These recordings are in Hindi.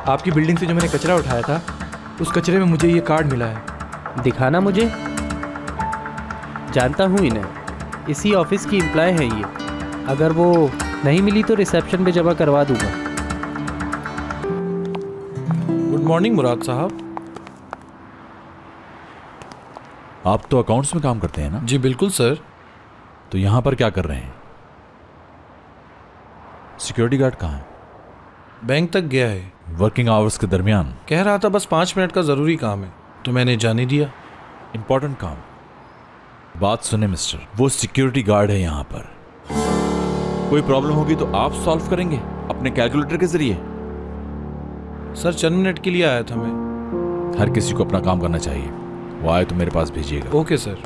आपकी बिल्डिंग से जो मैंने कचरा उठाया था, उस कचरे में मुझे ये कार्ड मिला है। दिखाना मुझे। जानता हूँ इन्हें, इसी ऑफिस की एम्प्लॉय है ये। अगर वो नहीं मिली तो रिसेप्शन पे जमा करवा दूंगा। गुड मॉर्निंग मुराद साहब। आप तो अकाउंट्स में काम करते हैं ना? जी बिल्कुल सर। तो यहाँ पर क्या कर रहे हैं? सिक्योरिटी गार्ड कहाँ है? बैंक तक गया है। वर्किंग आवर्स के दरमियान? कह रहा था बस 5 मिनट का ज़रूरी काम है, तो मैंने जाने दिया। इंपॉर्टेंट काम। बात सुने मिस्टर, वो सिक्योरिटी गार्ड है यहाँ पर। कोई प्रॉब्लम होगी तो आप सॉल्व करेंगे अपने कैलकुलेटर के जरिए? सर चंद मिनट के लिए आया था मैं। हर किसी को अपना काम करना चाहिए। वो आए तो मेरे पास भेजिएगा। Okay sir.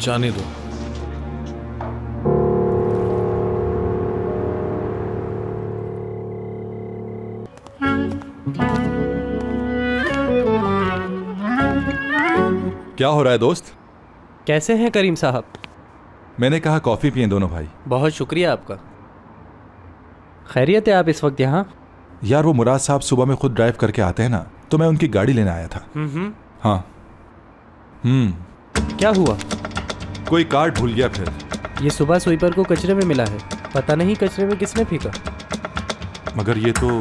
जाने दो। क्या हो रहा है दोस्त? कैसे हैं करीम साहब? मैंने कहा कॉफी पिए दोनों भाई। बहुत शुक्रिया आपका। खैरियत है आप इस वक्त यहाँ? यार वो मुराद साहब सुबह में खुद ड्राइव करके आते हैं ना, तो मैं उनकी गाड़ी लेने आया था। हाँ। क्या हुआ? कोई कार्ड भूल गया फिर। ये सुबह स्वीपर को कचरे में मिला है। पता नहीं कचरे में किसने फेंका। मगर ये तो...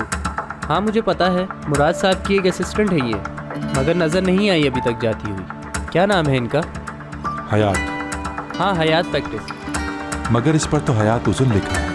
हाँ मुझे पता है, मुराद साहब की एक असिस्टेंट है ये, मगर नज़र नहीं आई अभी तक जाती हुई। क्या नाम है इनका? हयात। हाँ हयात प्रैक्टिस। मगर इस पर तो हयात उजुन लिखा है।